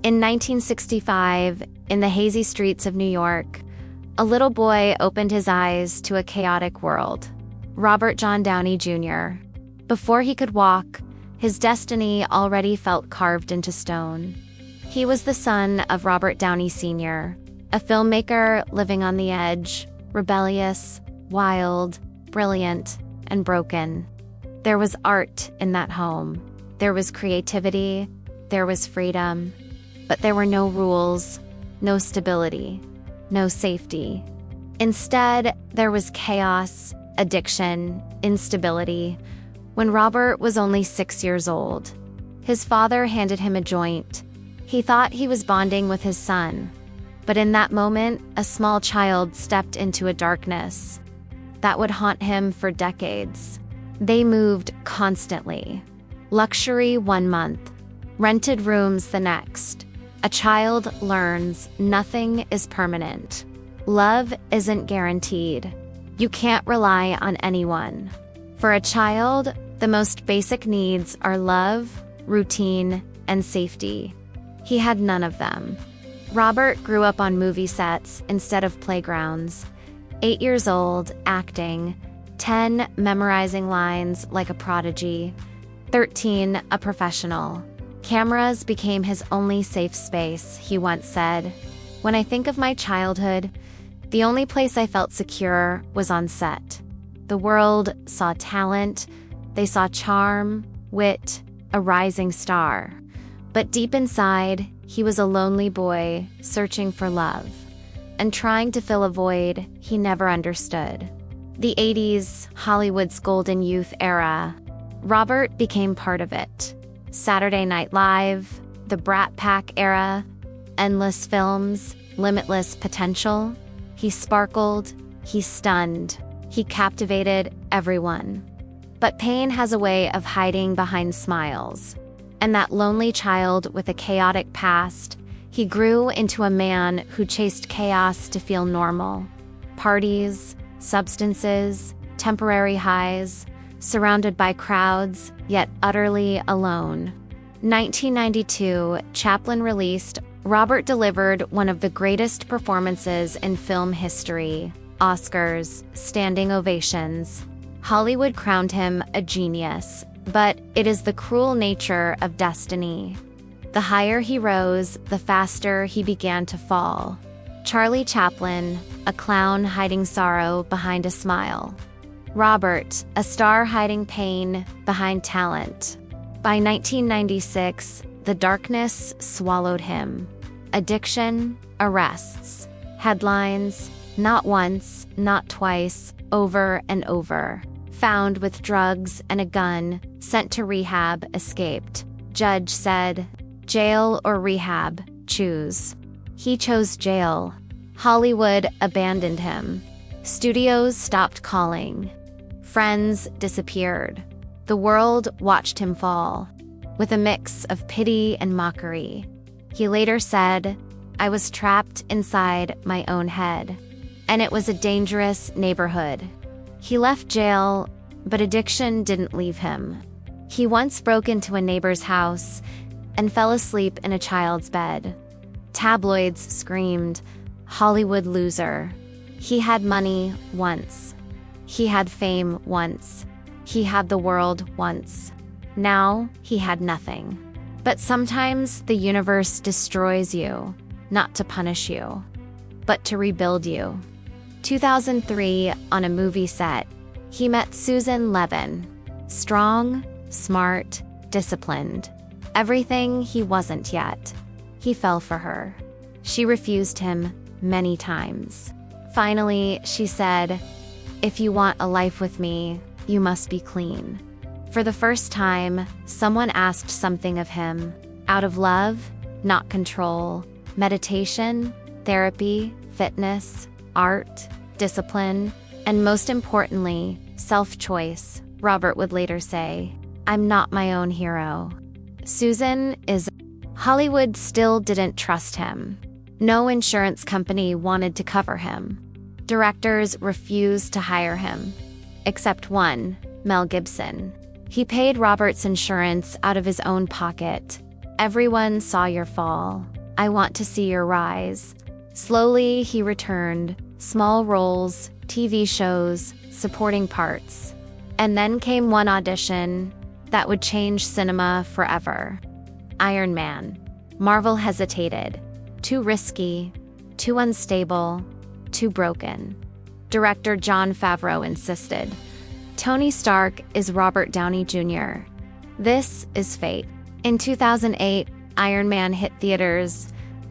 In 1965, in the hazy streets of New York, a little boy opened his eyes to a chaotic world. Robert John Downey Jr. Before he could walk, his destiny already felt carved into stone. He was the son of Robert Downey Sr., a filmmaker living on the edge, rebellious, wild, brilliant, and broken. There was art in that home. There was creativity. There was freedom. But there were no rules, no stability, no safety. Instead, there was chaos, addiction, instability. When Robert was only 6 years old, his father handed him a joint. He thought he was bonding with his son. But in that moment, a small child stepped into a darkness that would haunt him for decades. They moved constantly. Luxury 1 month, rented rooms the next. A child learns nothing is permanent. Love isn't guaranteed. You can't rely on anyone. For a child, the most basic needs are love, routine, and safety. He had none of them. Robert grew up on movie sets instead of playgrounds. 8 years old, acting. 10, memorizing lines like a prodigy. 13, a professional. Cameras became his only safe space, he once said. When I think of my childhood, the only place I felt secure was on set. The world saw talent, they saw charm, wit, a rising star. But deep inside, he was a lonely boy searching for love and trying to fill a void he never understood. The 80s, Hollywood's golden youth era. Robert became part of it. Saturday Night Live, the Brat Pack era, endless films, limitless potential. He sparkled, he stunned, he captivated everyone. But pain has a way of hiding behind smiles. And that lonely child with a chaotic past, he grew into a man who chased chaos to feel normal. Parties, substances, temporary highs, surrounded by crowds, yet utterly alone. 1992, Chaplin released Robert delivered one of the greatest performances in film history. Oscars, standing ovations. Hollywood crowned him a genius, but it is the cruel nature of destiny. The higher he rose, the faster he began to fall. Charlie Chaplin, a clown hiding sorrow behind a smile. Robert, a star hiding pain behind talent. By 1996, the darkness swallowed him. Addiction, arrests, headlines, not once, not twice, over and over. Found with drugs and a gun, sent to rehab, escaped. Judge said, jail or rehab, choose. He chose jail. Hollywood abandoned him. Studios stopped calling. Friends disappeared. The world watched him fall, with a mix of pity and mockery. He later said, I was trapped inside my own head, and it was a dangerous neighborhood. He left jail, but addiction didn't leave him. He once broke into a neighbor's house and fell asleep in a child's bed. Tabloids screamed, Hollywood loser. He had money once. He had fame once. He had the world once. Now he had nothing. But sometimes the universe destroys you, not to punish you, but to rebuild you. 2003, on a movie set, he met Susan Levin. Strong, smart, disciplined. Everything he wasn't yet. He fell for her. She refused him many times. Finally, she said, if you want a life with me, you must be clean. For the first time, someone asked something of him. Out of love, not control. Meditation, therapy, fitness, art, discipline, and most importantly, self-choice. Robert would later say, I'm not my own hero. Susan is... Hollywood still didn't trust him. No insurance company wanted to cover him. Directors refused to hire him. Except one, Mel Gibson. He paid Robert's insurance out of his own pocket. Everyone saw your fall. I want to see your rise. Slowly, he returned. Small roles, TV shows, supporting parts. And then came one audition that would change cinema forever. Iron Man. Marvel hesitated. Too risky, too unstable, too broken. Director Jon Favreau insisted. Tony Stark is Robert Downey Jr. This is fate. In 2008, Iron Man hit theaters.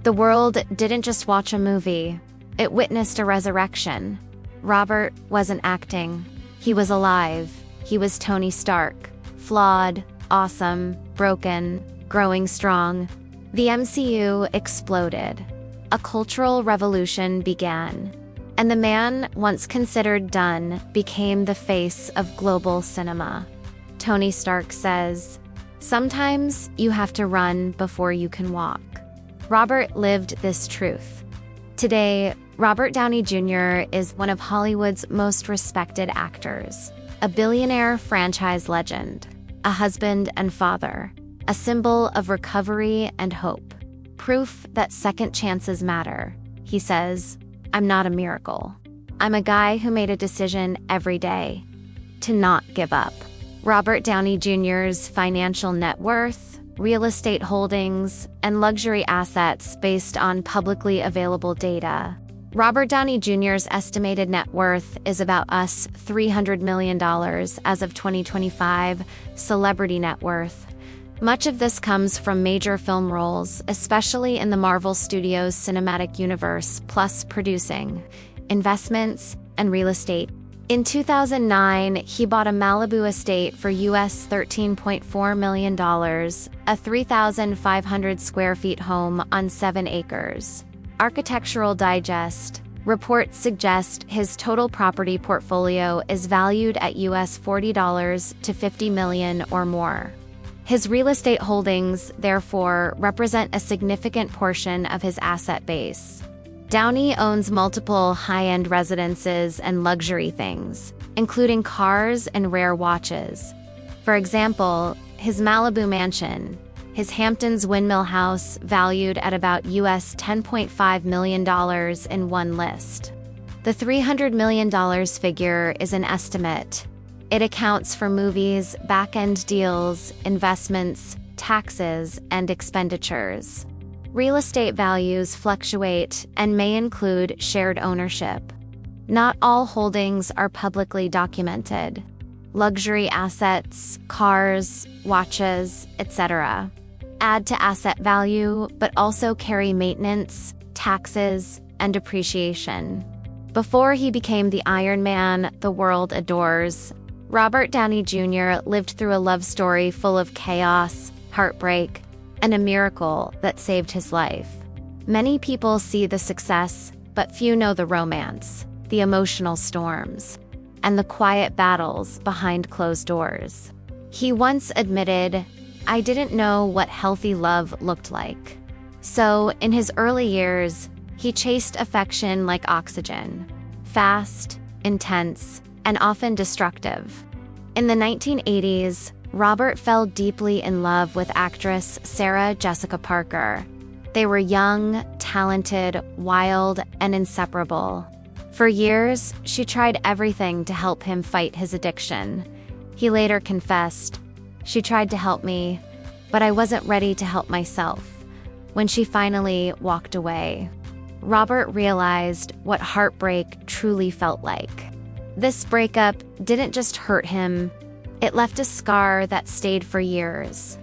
The world didn't just watch a movie, it witnessed a resurrection. Robert wasn't acting. He was alive. He was Tony Stark. Flawed, awesome, broken, growing strong. The MCU exploded. A cultural revolution began. And the man, once considered done, became the face of global cinema. Tony Stark says, "Sometimes you have to run before you can walk." Robert lived this truth. Today, Robert Downey Jr. is one of Hollywood's most respected actors, a billionaire franchise legend, a husband and father, a symbol of recovery and hope, proof that second chances matter. He says, "I'm not a miracle. I'm a guy who made a decision every day to not give up." Robert Downey Jr.'s financial net worth, real estate holdings, and luxury assets based on publicly available data. Robert Downey Jr.'s estimated net worth is about $300 million as of 2025, celebrity net worth. Much of this comes from major film roles, especially in the Marvel Studios cinematic universe, plus producing, investments, and real estate. In 2009, he bought a Malibu estate for US $13.4 million, a 3,500 square feet home on 7 acres. Architectural Digest reports suggest his total property portfolio is valued at US $40 to $50 million or more. His real estate holdings, therefore, represent a significant portion of his asset base. Downey owns multiple high-end residences and luxury things, including cars and rare watches. For example, his Malibu mansion, his Hamptons Windmill House, valued at about US $10.5 million in one list. The $300 million figure is an estimate. It accounts for movies, back-end deals, investments, taxes, and expenditures. Real estate values fluctuate and may include shared ownership. Not all holdings are publicly documented. Luxury assets, cars, watches, etc. add to asset value, but also carry maintenance, taxes, and depreciation. Before he became the Iron Man the world adores, Robert Downey Jr. lived through a love story full of chaos, heartbreak, and a miracle that saved his life. Many people see the success, but few know the romance, the emotional storms, and the quiet battles behind closed doors. He once admitted, "I didn't know what healthy love looked like." So, in his early years, he chased affection like oxygen, fast, intense, and often destructive. In the 1980s, Robert fell deeply in love with actress Sarah Jessica Parker. They were young, talented, wild, and inseparable. For years, she tried everything to help him fight his addiction. He later confessed, "She tried to help me, but I wasn't ready to help myself." When she finally walked away, Robert realized what heartbreak truly felt like. This breakup didn't just hurt him, it left a scar that stayed for years.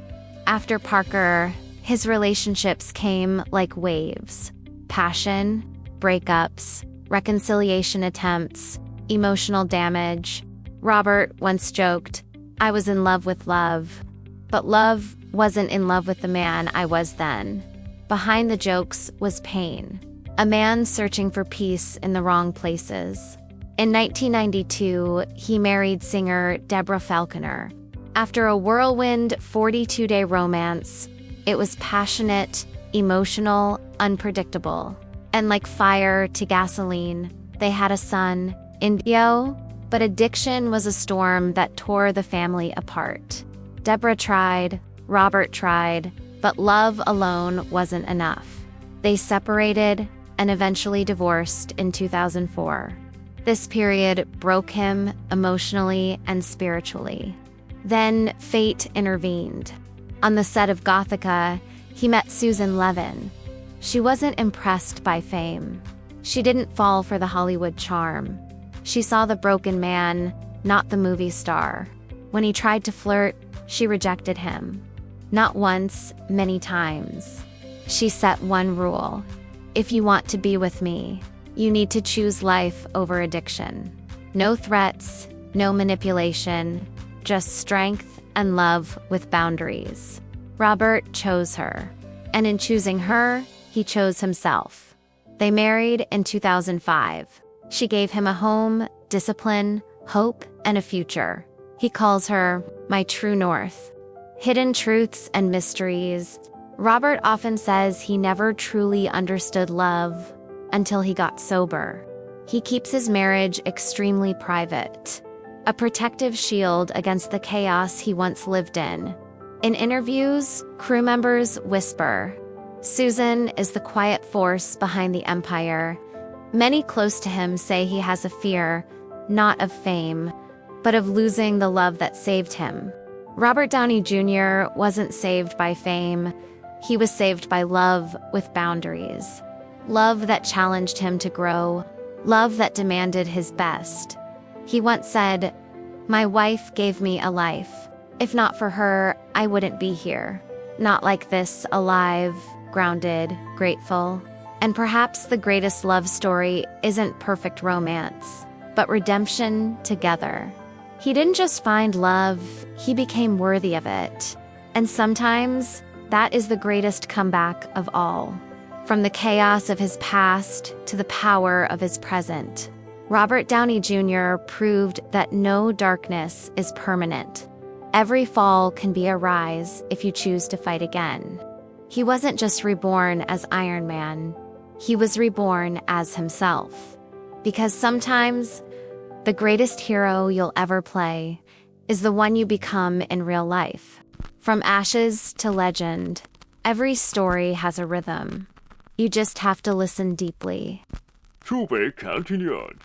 After Parker, his relationships came like waves. Passion, breakups, reconciliation attempts, emotional damage. Robert once joked, "I was in love with love, but love wasn't in love with the man I was then." Behind the jokes was pain, a man searching for peace in the wrong places. In 1992, he married singer Deborah Falconer. After a whirlwind 42-day romance, it was passionate, emotional, unpredictable. And like fire to gasoline, they had a son, Indio, but addiction was a storm that tore the family apart. Deborah tried, Robert tried, but love alone wasn't enough. They separated and eventually divorced in 2004. This period broke him emotionally and spiritually. Then fate intervened. On the set of Gothica, he met Susan Levin. She wasn't impressed by fame. She didn't fall for the Hollywood charm. She saw the broken man, not the movie star. When he tried to flirt, she rejected him. Not once, many times. She set one rule. If you want to be with me, you need to choose life over addiction. No threats, no manipulation, just strength and love with boundaries. Robert chose her, and in choosing her, he chose himself. They married in 2005. She gave him a home, discipline, hope, and a future. He calls her my true north. Hidden truths and mysteries. Robert often says he never truly understood love until he got sober. He keeps his marriage extremely private, a protective shield against the chaos he once lived in. In interviews, crew members whisper, Susan is the quiet force behind the empire. Many close to him say he has a fear, not of fame, but of losing the love that saved him. Robert Downey Jr. wasn't saved by fame. He was saved by love with boundaries. Love that challenged him to grow. Love that demanded his best. He once said, "My wife gave me a life. If not for her, I wouldn't be here. Not like this, alive, grounded, grateful." And perhaps the greatest love story isn't perfect romance, but redemption together. He didn't just find love, he became worthy of it. And sometimes, that is the greatest comeback of all. From the chaos of his past to the power of his present, Robert Downey Jr. proved that no darkness is permanent. Every fall can be a rise if you choose to fight again. He wasn't just reborn as Iron Man, he was reborn as himself. Because sometimes, the greatest hero you'll ever play is the one you become in real life. From ashes to legend, every story has a rhythm. You just have to listen deeply. To be continued.